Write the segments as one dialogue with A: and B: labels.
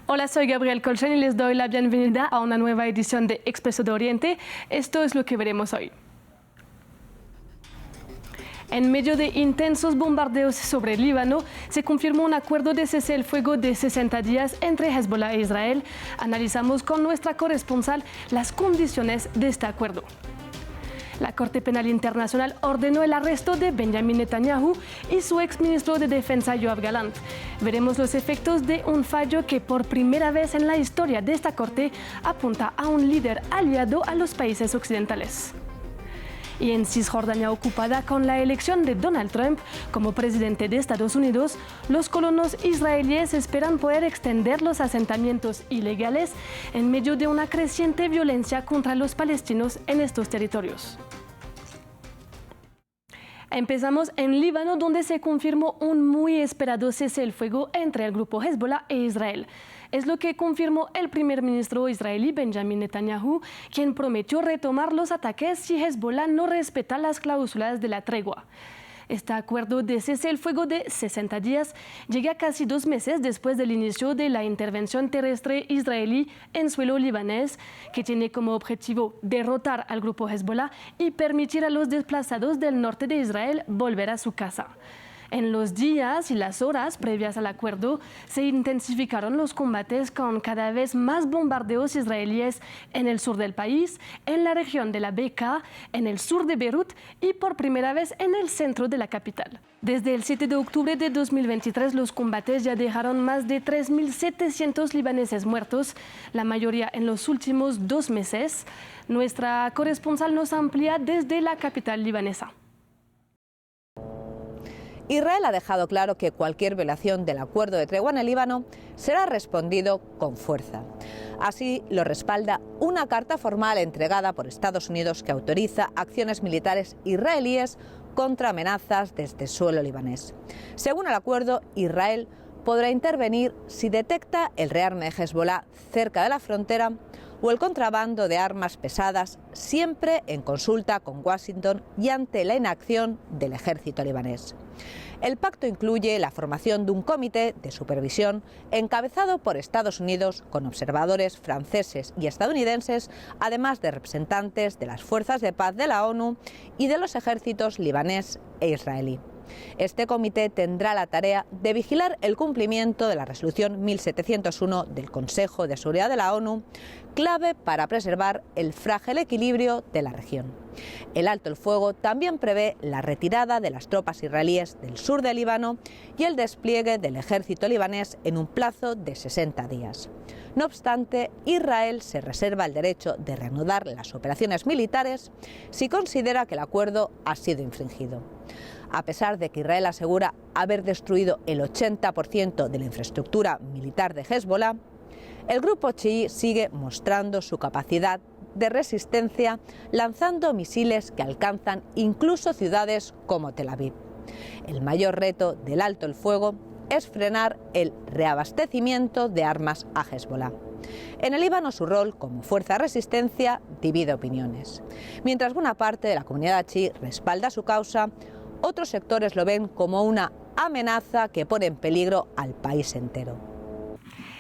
A: Hola, soy Gabriel Colchón y les doy la bienvenida a una nueva edición de Expreso de Oriente. Esto es lo que veremos hoy. En medio de intensos bombardeos sobre el Líbano, se confirmó un acuerdo de cese el fuego de 60 días entre Hezbollah e Israel. Analizamos con nuestra corresponsal las condiciones de este acuerdo. La Corte Penal Internacional ordenó el arresto de Benjamin Netanyahu y su exministro de Defensa Yoav Gallant. Veremos los efectos de un fallo que por primera vez en la historia de esta Corte apunta a un líder aliado a los países occidentales. Y en Cisjordania ocupada con la elección de Donald Trump como presidente de Estados Unidos, los colonos israelíes esperan poder extender los asentamientos ilegales en medio de una creciente violencia contra los palestinos en estos territorios. Empezamos en Líbano, donde se confirmó un muy esperado cese el fuego entre el grupo Hezbollah e Israel. Es lo que confirmó el primer ministro israelí Benjamin Netanyahu, quien prometió retomar los ataques si Hezbollah no respeta las cláusulas de la tregua. Este acuerdo de cese el fuego de 60 días llega casi 2 meses después del inicio de la intervención terrestre israelí en suelo libanés, que tiene como objetivo derrotar al grupo Hezbollah y permitir a los desplazados del norte de Israel volver a su casa. En los días y las horas previas al acuerdo, se intensificaron los combates con cada vez más bombardeos israelíes en el sur del país, en la región de la Bekaa, en el sur de Beirut y por primera vez en el centro de la capital. Desde el 7 de octubre de 2023, los combates ya dejaron más de 3.700 libaneses muertos, la mayoría en los últimos 2 meses. Nuestra corresponsal nos amplía desde la capital libanesa.
B: Israel ha dejado claro que cualquier violación del acuerdo de tregua en el Líbano será respondido con fuerza. Así lo respalda una carta formal entregada por Estados Unidos que autoriza acciones militares israelíes contra amenazas desde suelo libanés. Según el acuerdo, Israel podrá intervenir si detecta el rearme de Hezbollah cerca de la frontera o el contrabando de armas pesadas, siempre en consulta con Washington y ante la inacción del ejército libanés. El pacto incluye la formación de un comité de supervisión encabezado por Estados Unidos con observadores franceses y estadounidenses, además de representantes de las fuerzas de paz de la ONU y de los ejércitos libanés e israelí. Este comité tendrá la tarea de vigilar el cumplimiento de la resolución 1701 del Consejo de Seguridad de la ONU, clave para preservar el frágil equilibrio de la región. El alto el fuego también prevé la retirada de las tropas israelíes del sur del Líbano y el despliegue del ejército libanés en un plazo de 60 días. No obstante, Israel se reserva el derecho de reanudar las operaciones militares si considera que el acuerdo ha sido infringido. A pesar de que Israel asegura haber destruido el 80% de la infraestructura militar de Hezbollah, el grupo chií sigue mostrando su capacidad de resistencia, lanzando misiles que alcanzan incluso ciudades como Tel Aviv. El mayor reto del alto el fuego es frenar el reabastecimiento de armas a Hezbollah. En el Líbano, su rol como fuerza de resistencia divide opiniones. Mientras buena parte de la comunidad chií respalda su causa, otros sectores lo ven como una amenaza que pone en peligro al país entero.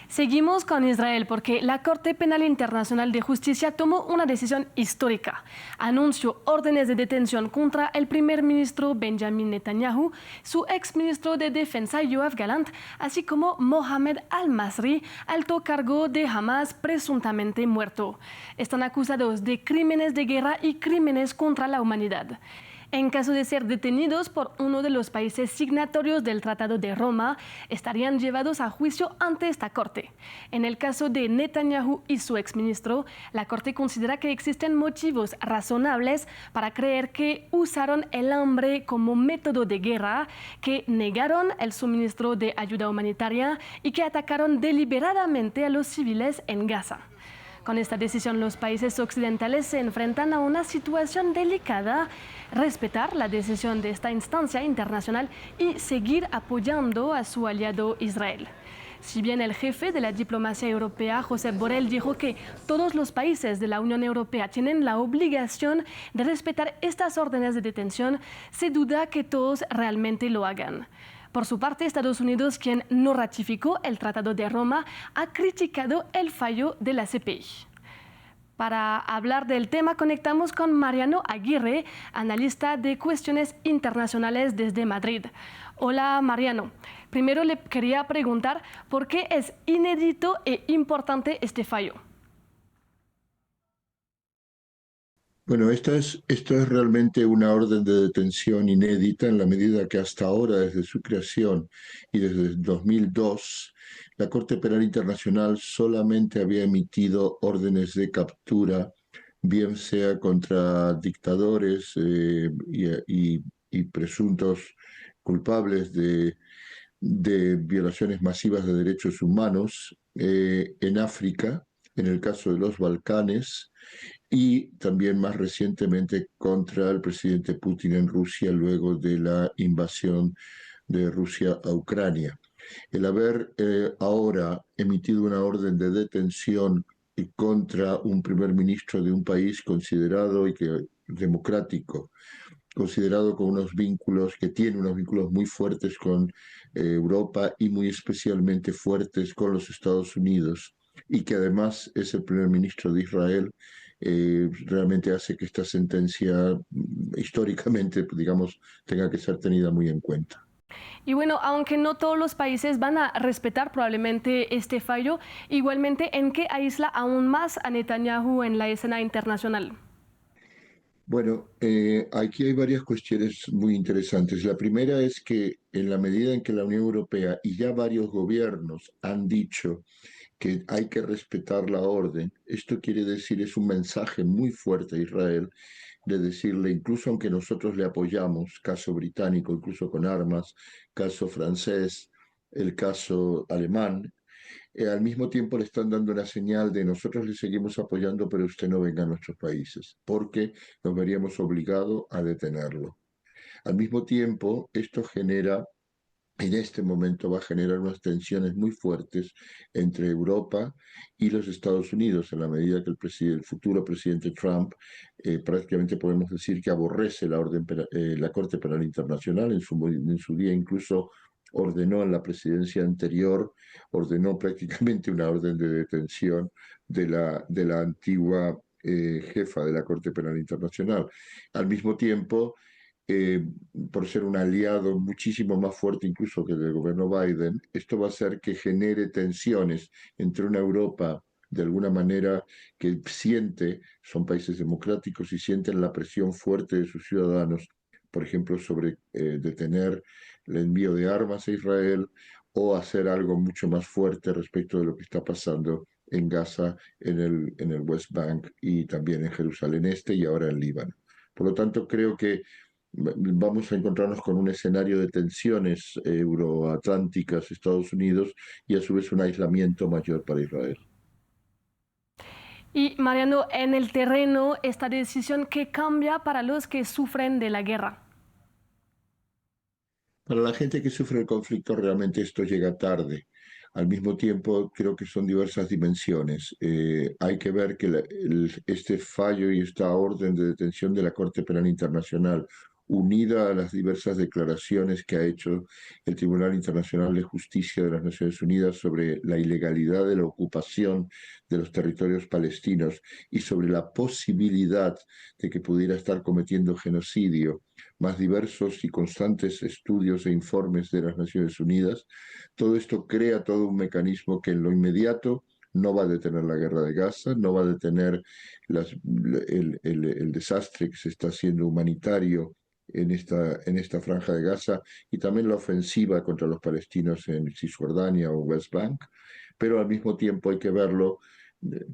A: Seguimos con Israel porque la Corte Penal Internacional de Justicia tomó una decisión histórica. Anunció órdenes de detención contra el primer ministro Benjamin Netanyahu, su exministro de Defensa Yoav Gallant, así como Mohamed al-Masri, alto cargo de Hamas presuntamente muerto. Están acusados de crímenes de guerra y crímenes contra la humanidad. En caso de ser detenidos por uno de los países signatorios del Tratado de Roma, estarían llevados a juicio ante esta Corte. En el caso de Netanyahu y su exministro, la Corte considera que existen motivos razonables para creer que usaron el hambre como método de guerra, que negaron el suministro de ayuda humanitaria y que atacaron deliberadamente a los civiles en Gaza. Con esta decisión, los países occidentales se enfrentan a una situación delicada: respetar la decisión de esta instancia internacional y seguir apoyando a su aliado Israel. Si bien el jefe de la diplomacia europea, Josep Borrell, dijo que todos los países de la Unión Europea tienen la obligación de respetar estas órdenes de detención, se duda que todos realmente lo hagan. Por su parte, Estados Unidos, quien no ratificó el Tratado de Roma, ha criticado el fallo de la CPI. Para hablar del tema conectamos con Mariano Aguirre, analista de cuestiones internacionales desde Madrid. Hola Mariano, primero le quería preguntar por qué es inédito e importante este fallo.
C: Bueno, esto es realmente una orden de detención inédita en la medida que hasta ahora, desde su creación y desde 2002, la Corte Penal Internacional solamente había emitido órdenes de captura, bien sea contra dictadores y presuntos culpables de violaciones masivas de derechos humanos en África, en el caso de los Balcanes, y también más recientemente contra el presidente Putin en Rusia luego de la invasión de Rusia a Ucrania. El haber ahora emitido una orden de detención contra un primer ministro de un país considerado democrático, considerado con unos vínculos, que tiene unos vínculos muy fuertes con Europa y muy especialmente fuertes con los Estados Unidos, y que además es el primer ministro de Israel, realmente hace que esta sentencia históricamente, digamos, tenga que ser tenida muy en cuenta.
A: Y bueno, aunque no todos los países van a respetar probablemente este fallo, igualmente, ¿en qué aísla aún más a Netanyahu en la escena internacional?
C: Bueno, aquí hay varias cuestiones muy interesantes. La primera es que en la medida en que la Unión Europea y ya varios gobiernos han dicho que hay que respetar la orden, esto quiere decir, es un mensaje muy fuerte a Israel de decirle, incluso aunque nosotros le apoyamos, caso británico, incluso con armas, caso francés, el caso alemán, al mismo tiempo le están dando una señal de nosotros le seguimos apoyando, pero usted no venga a nuestros países, porque nos veríamos obligados a detenerlo. Al mismo tiempo, esto genera, en este momento va a generar unas tensiones muy fuertes entre Europa y los Estados Unidos, en la medida que el futuro presidente Trump prácticamente podemos decir que aborrece la Corte Penal Internacional. En su día incluso ordenó en la presidencia anterior, ordenó prácticamente una orden de detención de la antigua jefa de la Corte Penal Internacional. Al mismo tiempo, eh, por ser un aliado muchísimo más fuerte incluso que el del gobierno Biden, esto va a hacer que genere tensiones entre una Europa de alguna manera que son países democráticos y sienten la presión fuerte de sus ciudadanos, por ejemplo, sobre detener el envío de armas a Israel o hacer algo mucho más fuerte respecto de lo que está pasando en Gaza, en el West Bank y también en Jerusalén Este y ahora en Líbano. Por lo tanto, creo que vamos a encontrarnos con un escenario de tensiones euroatlánticas, Estados Unidos, y a su vez un aislamiento mayor para Israel.
A: Y Mariano, en el terreno, esta decisión, ¿qué cambia para los que sufren de la guerra?
C: Para la gente que sufre el conflicto, realmente esto llega tarde. Al mismo tiempo, creo que son diversas dimensiones. Hay que ver que este fallo y esta orden de detención de la Corte Penal Internacional, unida a las diversas declaraciones que ha hecho el Tribunal Internacional de Justicia de las Naciones Unidas sobre la ilegalidad de la ocupación de los territorios palestinos y sobre la posibilidad de que pudiera estar cometiendo genocidio, más diversos y constantes estudios e informes de las Naciones Unidas, todo esto crea todo un mecanismo que en lo inmediato no va a detener la guerra de Gaza, no va a detener el desastre que se está haciendo humanitario en esta franja de Gaza y también la ofensiva contra los palestinos en Cisjordania o West Bank, pero al mismo tiempo hay que verlo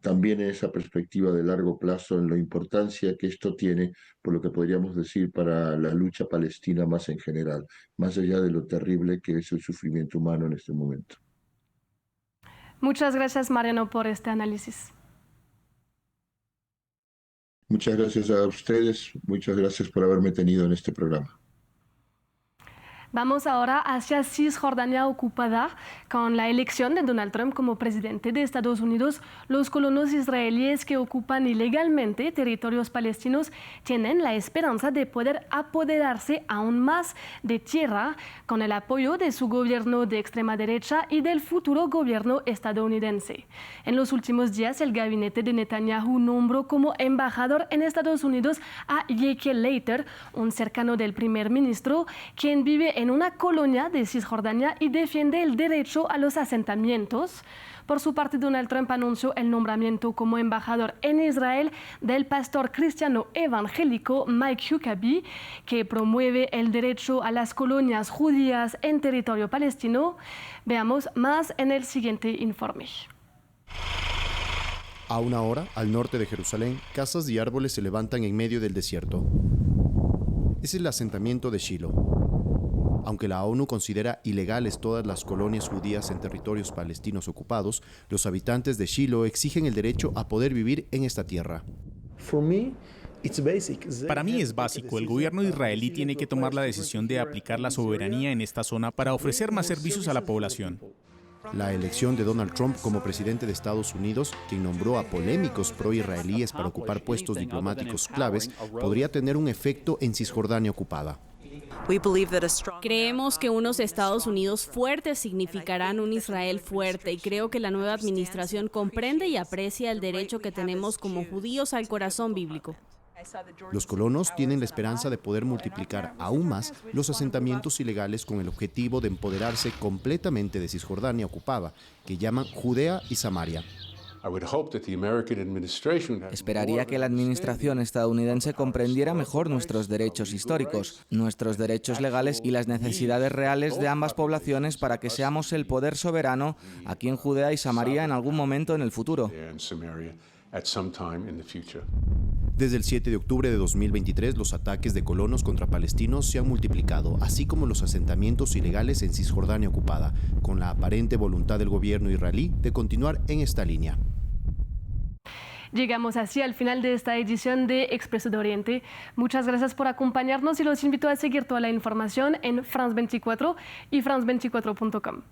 C: también en esa perspectiva de largo plazo, en la importancia que esto tiene por lo que podríamos decir para la lucha palestina más en general, más allá de lo terrible que es el sufrimiento humano en este momento.
A: Muchas gracias, Mariano, por este análisis.
C: Muchas gracias a ustedes, muchas gracias por haberme tenido en este programa.
A: Vamos ahora hacia Cisjordania ocupada. Con la elección de Donald Trump como presidente de Estados Unidos, los colonos israelíes que ocupan ilegalmente territorios palestinos tienen la esperanza de poder apoderarse aún más de tierra con el apoyo de su gobierno de extrema derecha y del futuro gobierno estadounidense. En los últimos días, el gabinete de Netanyahu nombró como embajador en Estados Unidos a Yekiel Leiter, un cercano del primer ministro, quien vive en una colonia de Cisjordania y defiende el derecho a los asentamientos. Por su parte, Donald Trump anunció el nombramiento como embajador en Israel del pastor cristiano evangélico Mike Huckabee, que promueve el derecho a las colonias judías en territorio palestino. Veamos más en el siguiente informe.
D: A una hora, al norte de Jerusalén, casas y árboles se levantan en medio del desierto. Es el asentamiento de Shiloh. Aunque la ONU considera ilegales todas las colonias judías en territorios palestinos ocupados, los habitantes de Shiloh exigen el derecho a poder vivir en esta tierra.
E: Para mí es básico. El gobierno israelí tiene que tomar la decisión de aplicar la soberanía en esta zona para ofrecer más servicios a la población.
D: La elección de Donald Trump como presidente de Estados Unidos, quien nombró a polémicos pro-israelíes para ocupar puestos diplomáticos claves, podría tener un efecto en Cisjordania ocupada.
F: Creemos que unos Estados Unidos fuertes significarán un Israel fuerte y creo que la nueva administración comprende y aprecia el derecho que tenemos como judíos al corazón bíblico.
D: Los colonos tienen la esperanza de poder multiplicar aún más los asentamientos ilegales con el objetivo de empoderarse completamente de Cisjordania ocupada, que llaman Judea y Samaria.
G: Esperaría que la administración estadounidense comprendiera mejor nuestros derechos históricos, nuestros derechos legales y las necesidades reales de ambas poblaciones para que seamos el poder soberano aquí en Judea y Samaria en algún momento en el futuro.
D: Desde el 7 de octubre de 2023, los ataques de colonos contra palestinos se han multiplicado, así como los asentamientos ilegales en Cisjordania ocupada, con la aparente voluntad del gobierno israelí de continuar en esta línea.
A: Llegamos así al final de esta edición de Expreso de Oriente. Muchas gracias por acompañarnos y los invito a seguir toda la información en France 24 y france24.com.